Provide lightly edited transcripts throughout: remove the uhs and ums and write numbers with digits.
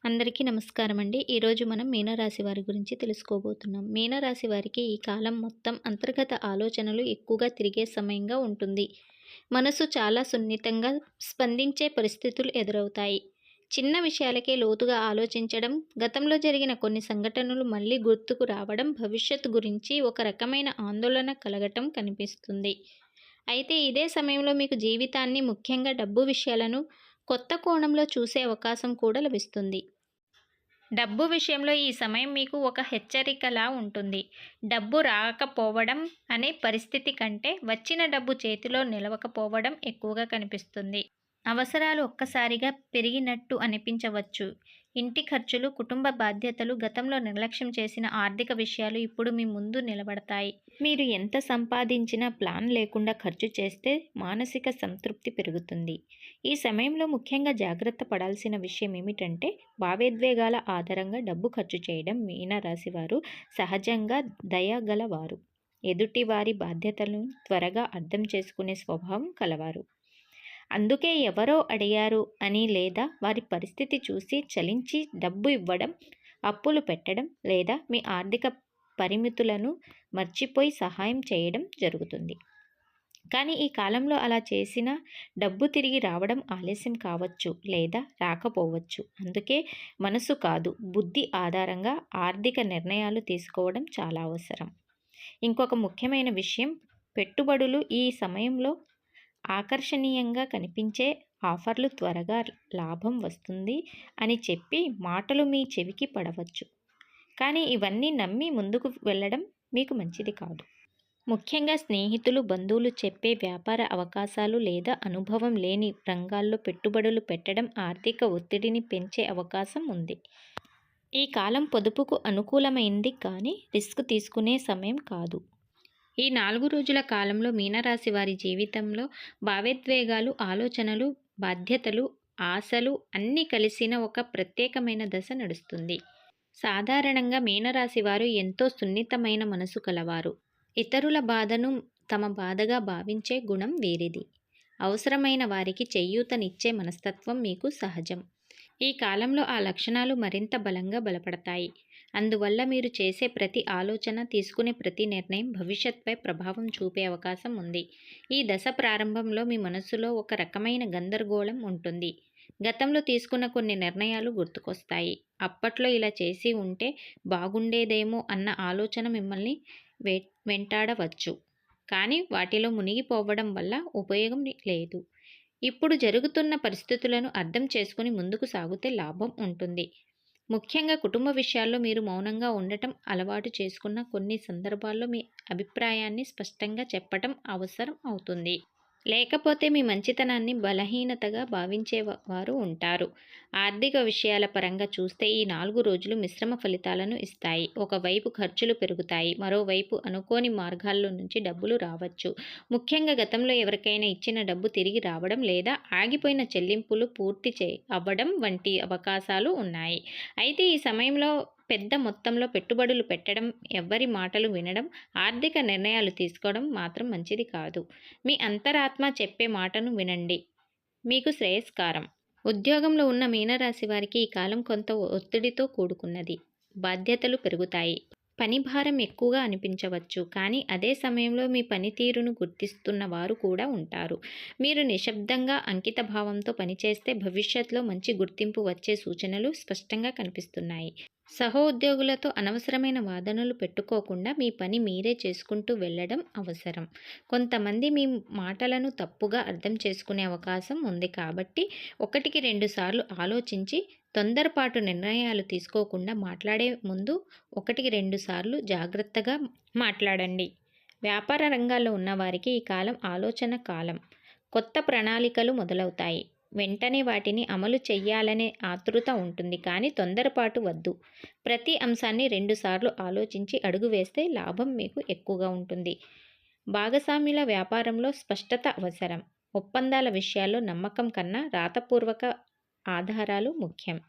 అందరికీ నమస్కారం అండి. ఈరోజు మనం మీనరాశి వారి గురించి తెలుసుకోబోతున్నాం. మీనరాశి వారికి ఈ కాలం మొత్తం అంతర్గత ఆలోచనలు ఎక్కువగా తిరిగే సమయంగా ఉంటుంది. మనసు చాలా సున్నితంగా స్పందించే పరిస్థితులు ఎదురవుతాయి. చిన్న విషయాలకే లోతుగా ఆలోచించడం, గతంలో జరిగిన కొన్ని సంఘటనలు మళ్ళీ గుర్తుకు రావడం, భవిష్యత్తు గురించి ఒక రకమైన ఆందోళన కలగటం కనిపిస్తుంది. అయితే ఇదే సమయంలో మీకు జీవితాన్ని, ముఖ్యంగా డబ్బు విషయాలను కొత్త కోణంలో చూసే అవకాశం కూడా లభిస్తుంది. డబ్బు విషయంలో ఈ సమయం మీకు ఒక హెచ్చరికలా ఉంటుంది. డబ్బు రాకపోవడం అనే పరిస్థితి కంటే వచ్చిన డబ్బు చేతిలో నిలవకపోవడం ఎక్కువగా కనిపిస్తుంది. అవసరాలు ఒక్కసారిగా పెరిగినట్టు అనిపించవచ్చు. ఇంటి ఖర్చులు, కుటుంబ బాధ్యతలు, గతంలో నిర్లక్ష్యం చేసిన ఆర్థిక విషయాలు ఇప్పుడు మీ ముందు నిలబడతాయి. మీరు ఎంత సంపాదించినా ప్లాన్ లేకుండా ఖర్చు చేస్తే మానసిక సంతృప్తి పెరుగుతుంది. ఈ సమయంలో ముఖ్యంగా జాగ్రత్త పడాల్సిన విషయం ఏమిటంటే, భావోద్వేగాల ఆధారంగా డబ్బు ఖర్చు చేయడం. మీనరాశి వారు సహజంగా దయగలవారు. ఎదుటివారి బాధ్యతలను త్వరగా అర్థం చేసుకునే స్వభావం కలవారు. అందుకే ఎవరో అడిగారు అని లేదా వారి పరిస్థితి చూసి చలించి డబ్బు ఇవ్వడం, అప్పులు పెట్టడం లేదా మీ ఆర్థిక పరిమితులను మర్చిపోయి సహాయం చేయడం జరుగుతుంది. కానీ ఈ కాలంలో అలా చేసిన డబ్బు తిరిగి రావడం ఆలస్యం కావచ్చు లేదా రాకపోవచ్చు. అందుకే మనసు కాదు, బుద్ధి ఆధారంగా ఆర్థిక నిర్ణయాలు తీసుకోవడం చాలా అవసరం. ఇంకొక ముఖ్యమైన విషయం, పెట్టుబడులు ఈ సమయంలో ఆకర్షణీయంగా కనిపించే ఆఫర్లు, త్వరగా లాభం వస్తుంది అని చెప్పి మాటలు మీ చెవికి పడవచ్చు. కానీ ఇవన్నీ నమ్మి ముందుకు వెళ్ళడం మీకు మంచిది కాదు. ముఖ్యంగా స్నేహితులు, బంధువులు చెప్పే వ్యాపార అవకాశాలు లేదా అనుభవం లేని రంగాల్లో పెట్టుబడులు పెట్టడం ఆర్థిక ఒత్తిడిని పెంచే అవకాశం ఉంది. ఈ కాలం పొదుపుకు అనుకూలమైంది కానీ రిస్క్ తీసుకునే సమయం కాదు. ఈ 4 రోజుల కాలంలో మీనరాశి వారి జీవితంలో భావోద్వేగాలు, ఆలోచనలు, బాధ్యతలు, ఆశలు అన్నీ కలిసిన ఒక ప్రత్యేకమైన దశ నడుస్తుంది. సాధారణంగా మీనరాశి వారు ఎంతో సున్నితమైన మనసు కలవారు. ఇతరుల బాధను తమ బాధగా భావించే గుణం వీరిది. అవసరమైన వారికి చేయూతనిచ్చే మనస్తత్వం మీకు సహజం. ఈ కాలంలో ఆ లక్షణాలు మరింత బలంగా బలపడతాయి. అందువల్ల మీరు చేసే ప్రతి ఆలోచన, తీసుకునే ప్రతి నిర్ణయం భవిష్యత్తుపై ప్రభావం చూపే అవకాశం ఉంది. ఈ దశ ప్రారంభంలో మీ మనసులో ఒక రకమైన గందరగోళం ఉంటుంది. గతంలో తీసుకున్న కొన్ని నిర్ణయాలు గుర్తుకొస్తాయి. అప్పట్లో ఇలా చేసి ఉంటే బాగుండేదేమో అన్న ఆలోచన మిమ్మల్ని వెంటాడవచ్చు. కానీ వాటిలో మునిగిపోవడం వల్ల ఉపయోగం లేదు. ఇప్పుడు జరుగుతున్న పరిస్థితులను అర్థం చేసుకుని ముందుకు సాగితే లాభం ఉంటుంది. ముఖ్యంగా కుటుంబ విషయాల్లో మీరు మౌనంగా ఉండటం అలవాటు చేసుకున్న కొన్ని సందర్భాల్లో మీ అభిప్రాయాన్ని స్పష్టంగా చెప్పటం అవసరం అవుతుంది. లేకపోతే మీ మంచితనాన్ని బలహీనతగా భావించేవారు ఉంటారు. ఆర్థిక విషయాల పరంగా చూస్తే ఈ 4 రోజులు మిశ్రమ ఫలితాలను ఇస్తాయి. ఒకవైపు ఖర్చులు పెరుగుతాయి, మరోవైపు అనుకోని మార్గాల్లో నుంచి డబ్బులు రావచ్చు. ముఖ్యంగా గతంలో ఎవరికైనా ఇచ్చిన డబ్బు తిరిగి రావడం లేదా ఆగిపోయిన చెల్లింపులు పూర్తి అవ్వడం వంటి అవకాశాలు ఉన్నాయి. అయితే ఈ సమయంలో పెద్ద మొత్తంలో పెట్టుబడులు పెట్టడం, ఎవ్వరి మాటలు వినడం, ఆర్థిక నిర్ణయాలు తీసుకోవడం మాత్రం మంచిది కాదు. మీ అంతరాత్మ చెప్పే మాటను వినండి, మీకు శ్రేయస్కరం. ఉద్యోగంలో ఉన్న మీనరాశి వారికి ఈ కాలం కొంత ఒత్తిడితో కూడుకున్నది. బాధ్యతలు పెరుగుతాయి, పని భారం ఎక్కువగా అనిపించవచ్చు. కానీ అదే సమయంలో మీ పనితీరును గుర్తిస్తున్న వారు కూడా ఉంటారు. మీరు నిశ్శబ్దంగా, అంకిత భావంతో పనిచేస్తే భవిష్యత్తులో మంచి గుర్తింపు వచ్చే సూచనలు స్పష్టంగా కనిపిస్తున్నాయి. సహోద్యోగులతో అనవసరమైన వాదనలు పెట్టుకోకుండా మీ పని మీరే చేసుకుంటూ వెళ్ళడం అవసరం. కొంతమంది మీ మాటలను తప్పుగా అర్థం చేసుకునే అవకాశం ఉంది కాబట్టి 1-2 సార్లు ఆలోచించి తొందరపాటు నిర్ణయాలు తీసుకోకుండా మాట్లాడే ముందు 1-2 సార్లు జాగ్రత్తగా మాట్లాడండి. వ్యాపార రంగాల్లో ఉన్నవారికి ఈ కాలం ఆలోచన కాలం. కొత్త ప్రణాళికలు మొదలవుతాయి. వెంటనే వాటిని అమలు చెయ్యాలనే ఆతృత ఉంటుంది. కానీ తొందరపాటు వద్దు. ప్రతి అంశాన్ని 2 సార్లు ఆలోచించి అడుగు వేస్తే లాభం మీకు ఎక్కువగా ఉంటుంది. భాగస్వామ్యుల వ్యాపారంలో స్పష్టత అవసరం. ఒప్పందాల విషయాల్లో నమ్మకం కన్నా రాతపూర్వక ఆధారాలు ముఖ్యం.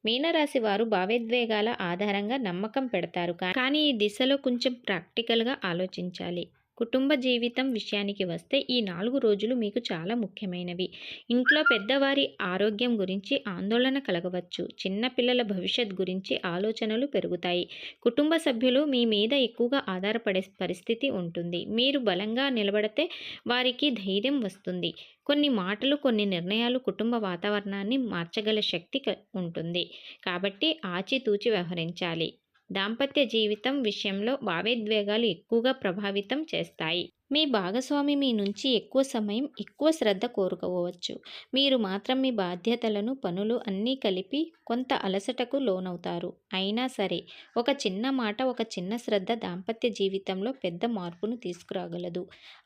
మీనరాశి వారు భావోద్వేగాల ఆధారంగా నమ్మకం పెడతారు. కానీ ఈ దిశలో కొంచెం ప్రాక్టికల్గా ఆలోచించాలి. కుటుంబ జీవితం విషయానికి వస్తే ఈ 4 రోజులు మీకు చాలా ముఖ్యమైనవి. ఇంట్లో పెద్దవారి ఆరోగ్యం గురించి ఆందోళన కలగవచ్చు. చిన్న పిల్లల భవిష్యత్ గురించి ఆలోచనలు పెరుగుతాయి. కుటుంబ సభ్యులు మీ మీద ఎక్కువగా ఆధారపడే పరిస్థితి ఉంటుంది. మీరు బలంగా నిలబడితే వారికి ధైర్యం వస్తుంది. కొన్ని మాటలు, కొన్ని నిర్ణయాలు కుటుంబ వాతావరణాన్ని మార్చగల శక్తి ఉంటుంది. కాబట్టి ఆచితూచి వ్యవహరించాలి. దాంపత్య జీవితం విషయంలో భావోద్వేగాలు ఎక్కువగా ప్రభావితం చేస్తాయి. మీ భాగస్వామి మీ నుంచి ఎక్కువ సమయం, ఎక్కువ శ్రద్ధ కోరుకోవచ్చు. మీరు మాత్రం మీ బాధ్యతలను, పనులు అన్నీ కలిపి కొంత అలసటకు లోనవుతారు. అయినా సరే, ఒక చిన్న మాట, ఒక చిన్న శ్రద్ధ దాంపత్య జీవితంలో పెద్ద మార్పును తీసుకురాగలదు.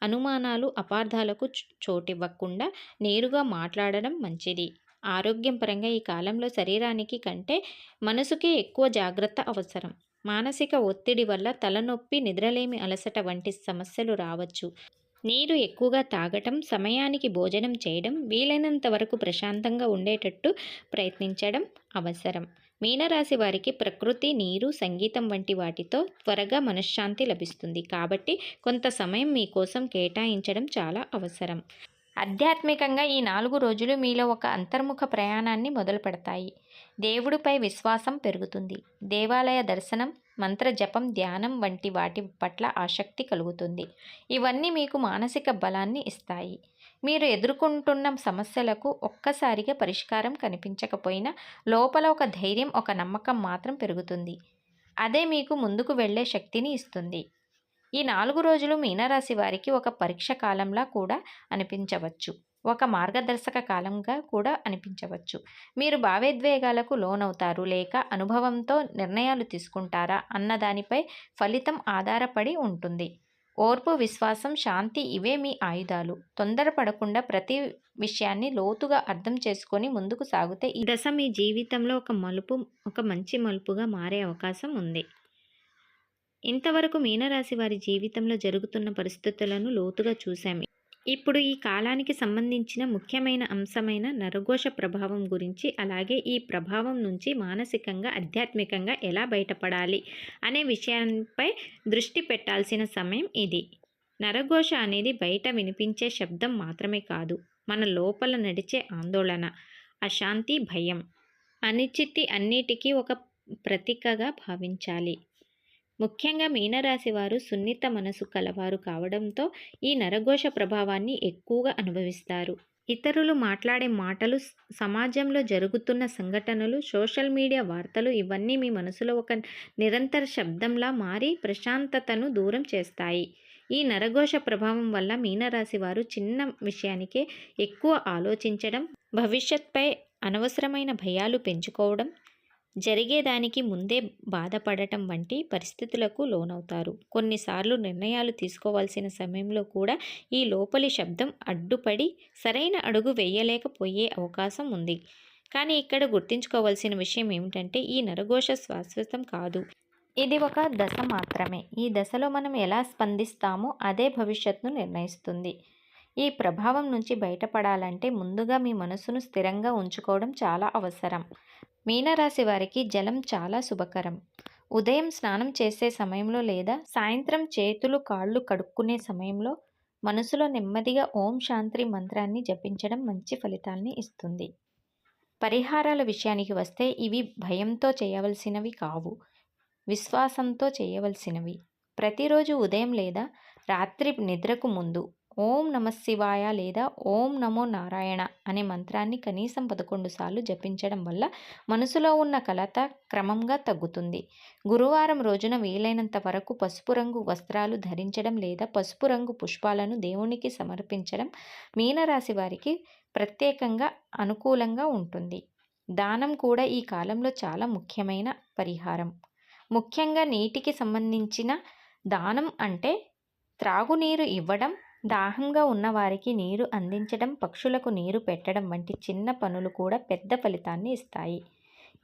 అనుమానాలు, అపార్థాలకు చోటివ్వకుండా నేరుగా మాట్లాడడం మంచిది. ఆరోగ్యం పరంగా ఈ కాలంలో శరీరానికి కంటే మనసుకే ఎక్కువ జాగ్రత్త అవసరం. మానసిక ఒత్తిడి వల్ల తలనొప్పి, నిద్రలేమి, అలసట వంటి సమస్యలు రావచ్చు. నీరు ఎక్కువగా తాగటం, సమయానికి భోజనం చేయడం, వీలైనంత వరకు ప్రశాంతంగా ఉండేటట్టు ప్రయత్నించడం అవసరం. మీనరాశి వారికి ప్రకృతి, నీరు, సంగీతం వంటి వాటితో త్వరగా మనశ్శాంతి లభిస్తుంది. కాబట్టి కొంత సమయం మీకోసం కేటాయించడం చాలా అవసరం. ఆధ్యాత్మికంగా ఈ 4 రోజులు మీలో ఒక అంతర్ముఖ ప్రయాణాన్ని మొదలు పెడతాయి. దేవుడిపై విశ్వాసం పెరుగుతుంది. దేవాలయ దర్శనం, మంత్ర జపం, ధ్యానం వంటి వాటి పట్ల ఆసక్తి కలుగుతుంది. ఇవన్నీ మీకు మానసిక బలాన్ని ఇస్తాయి. మీరు ఎదుర్కొంటున్న సమస్యలకు ఒక్కసారిగా పరిష్కారం కనిపించకపోయినా లోపల ఒక ధైర్యం, ఒక నమ్మకం మాత్రం పెరుగుతుంది. అదే మీకు ముందుకు వెళ్ళే శక్తిని ఇస్తుంది. ఈ 4 రోజులు మీనరాశి వారికి ఒక పరీక్ష కాలంలా కూడా అనిపించవచ్చు. ఒక మార్గదర్శక కాలంగా కూడా అనిపించవచ్చు. మీరు భావోద్వేగాలకు లోనవుతారు లేక అనుభవంతో నిర్ణయాలు తీసుకుంటారా అన్నదానిపై ఫలితం ఆధారపడి ఉంటుంది. ఓర్పు, విశ్వాసం, శాంతి ఇవే మీ ఆయుధాలు. తొందరపడకుండా ప్రతి విషయాన్ని లోతుగా అర్థం చేసుకొని ముందుకు సాగితే ఈ దశ మీ జీవితంలో ఒక మంచి మలుపుగా మారే అవకాశం ఉంది. ఇంతవరకు మీనరాశి వారి జీవితంలో జరుగుతున్న పరిస్థితులను లోతుగా చూశాము. ఇప్పుడు ఈ కాలానికి సంబంధించిన ముఖ్యమైన అంశమైన నరఘోష ప్రభావం గురించి, అలాగే ఈ ప్రభావం నుంచి మానసికంగా, ఆధ్యాత్మికంగా ఎలా బయటపడాలి అనే విషయంపై దృష్టి పెట్టాల్సిన సమయం ఇది. నరఘోష అనేది బయట వినిపించే శబ్దం మాత్రమే కాదు, మన లోపల నడిచే ఆందోళన, అశాంతి, భయం, అనిశ్చితి అన్నిటికీ ఒక ప్రతీకగా భావించాలి. ముఖ్యంగా మీనరాశి వారు సున్నిత మనసు కలవారు కావడంతో ఈ నరఘోష ప్రభావాన్ని ఎక్కువగా అనుభవిస్తారు. ఇతరులు మాట్లాడే మాటలు, సమాజంలో జరుగుతున్న సంఘటనలు, సోషల్ మీడియా వార్తలు ఇవన్నీ మీ మనసులో ఒక నిరంతర శబ్దంలా మారి ప్రశాంతతను దూరం చేస్తాయి. ఈ నరఘోష ప్రభావం వల్ల మీనరాశి వారు చిన్న విషయానికే ఎక్కువ ఆలోచించడం, భవిష్యత్పై అనవసరమైన భయాలు పెంచుకోవడం, జరిగేదానికి ముందే బాధపడటం వంటి పరిస్థితులకు లోనవుతారు. కొన్నిసార్లు నిర్ణయాలు తీసుకోవాల్సిన సమయంలో కూడా ఈ లోపలి శబ్దం అడ్డుపడి సరైన అడుగు వేయలేకపోయే అవకాశం ఉంది. కానీ ఇక్కడ గుర్తుంచుకోవాల్సిన విషయం ఏమిటంటే ఈ నరఘోష శాశ్వతం కాదు. ఇది ఒక దశ మాత్రమే. ఈ దశలో మనం ఎలా స్పందిస్తామో అదే భవిష్యత్తును నిర్ణయిస్తుంది. ఈ ప్రభావం నుంచి బయటపడాలంటే ముందుగా మీ మనసును స్థిరంగా ఉంచుకోవడం చాలా అవసరం. మీనరాశి వారికి జలం చాలా శుభకరం. ఉదయం స్నానం చేసే సమయంలో లేదా సాయంత్రం చేతులు, కాళ్ళు కడుక్కునే సమయంలో మనసులో నెమ్మదిగా ఓం శాంతి మంత్రాన్ని జపించడం మంచి ఫలితాల్ని ఇస్తుంది. పరిహారాల విషయానికి వస్తే ఇవి భయంతో చేయవలసినవి కావు, విశ్వాసంతో చేయవలసినవి. ప్రతిరోజు ఉదయం లేదా రాత్రి నిద్రకు ముందు ఓం నమఃశివాయ లేదా ఓం నమో నారాయణ అనే మంత్రాన్ని కనీసం 11 సార్లు జపించడం వల్ల మనసులో ఉన్న కలత క్రమంగా తగ్గుతుంది. గురువారం రోజున వీలైనంత వరకు పసుపు రంగు వస్త్రాలు ధరించడం లేదా పసుపు రంగు పుష్పాలను దేవునికి సమర్పించడం మీనరాశి వారికి ప్రత్యేకంగా అనుకూలంగా ఉంటుంది. దానం కూడా ఈ కాలంలో చాలా ముఖ్యమైన పరిహారం. ముఖ్యంగా నీటికి సంబంధించిన దానం అంటే త్రాగునీరు ఇవ్వడం, దాహంగా ఉన్నవారికి నీరు అందించడం, పక్షులకు నీరు పెట్టడం వంటి చిన్న పనులు కూడా పెద్ద ఫలితాన్ని ఇస్తాయి.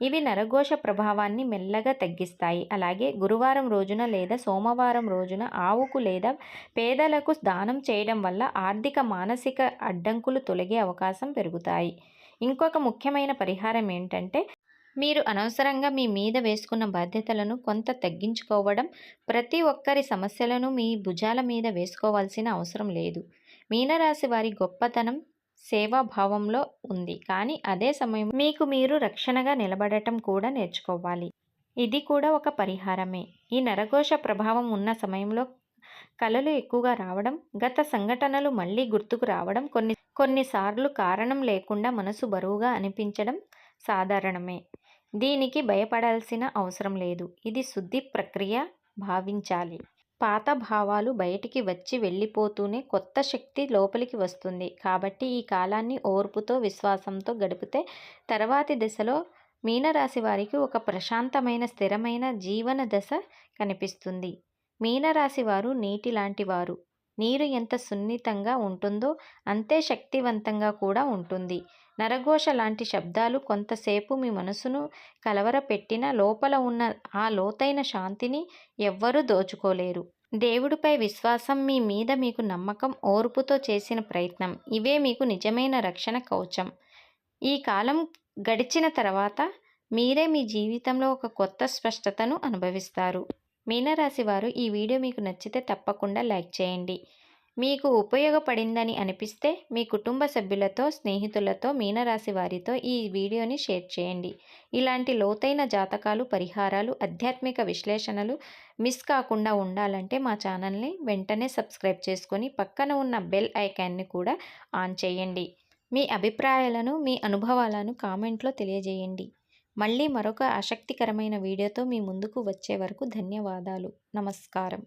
ఇవి నరఘోష ప్రభావాన్ని మెల్లగా తగ్గిస్తాయి. అలాగే గురువారం రోజున లేదా సోమవారం రోజున ఆవుకు లేదా పేదలకు దానం చేయడం వల్ల ఆర్థిక, మానసిక అడ్డంకులు తొలగే అవకాశం పెరుగుతాయి. ఇంకొక ముఖ్యమైన పరిహారం ఏంటంటే మీరు అనవసరంగా మీ మీద వేసుకున్న బాధ్యతలను కొంత తగ్గించుకోవడం, ప్రతి ఒక్కరి సమస్యలను మీ భుజాల మీద వేసుకోవాల్సిన అవసరం లేదు. మీనరాశి వారి గొప్పతనం సేవాభావంలో ఉంది. కానీ అదే సమయం మీకు మీరు రక్షణగా నిలబడటం కూడా నేర్చుకోవాలి. ఇది కూడా ఒక పరిహారమే. ఈ నరఘోష ప్రభావం ఉన్న సమయంలో కలలు ఎక్కువగా రావడం, గత సంఘటనలు మళ్ళీ గుర్తుకు రావడం, కొన్నిసార్లు కారణం లేకుండా మనసు బరువుగా అనిపించడం సాధారణమే. దీనికి భయపడాల్సిన అవసరం లేదు. ఇది శుద్ధి ప్రక్రియ భావించాలి. పాత భావాలు బయటికి వచ్చి వెళ్ళిపోతూనే కొత్త శక్తి లోపలికి వస్తుంది. కాబట్టి ఈ కాలాన్ని ఓర్పుతో, విశ్వాసంతో గడిపితే తర్వాతి దశలో మీనరాశి వారికి ఒక ప్రశాంతమైన, స్థిరమైన జీవన దశ కనిపిస్తుంది. మీనరాశి వారు నీటి లాంటి వారు. నీరు ఎంత సున్నితంగా ఉంటుందో అంతే శక్తివంతంగా కూడా ఉంటుంది. నరఘోష లాంటి శబ్దాలు కొంతసేపు మీ మనసును కలవరపెట్టినా లోపల ఉన్న ఆ లోతైన శాంతిని ఎవ్వరూ దోచుకోలేరు. దేవుడిపై విశ్వాసం, మీ మీద మీకు నమ్మకం, ఓర్పుతో చేసిన ప్రయత్నం ఇవే మీకు నిజమైన రక్షణ కవచం. ఈ కాలం గడిచిన తర్వాత మీరే మీ జీవితంలో ఒక కొత్త స్పష్టతను అనుభవిస్తారు. మీనరాశి వారు ఈ వీడియో మీకు నచ్చితే తప్పకుండా లైక్ చేయండి. మీకు ఉపయోగపడిందని అనిపిస్తే మీ కుటుంబ సభ్యులతో, స్నేహితులతో, మీనరాశి వారితో ఈ వీడియోని షేర్ చేయండి. ఇలాంటి లోతైన జాతకాలు, పరిహారాలు, ఆధ్యాత్మిక విశ్లేషణలు మిస్ కాకుండా ఉండాలంటే మా ఛానల్ని వెంటనే సబ్స్క్రైబ్ చేసుకొని పక్కన ఉన్న బెల్ ఐకాన్ని కూడా ఆన్ చేయండి. మీ అభిప్రాయాలను, మీ అనుభవాలను కామెంట్లో తెలియజేయండి. మళ్ళీ మరొక ఆసక్తికరమైన వీడియోతో మీ ముందుకు వచ్చే వరకు ధన్యవాదాలు. నమస్కారం.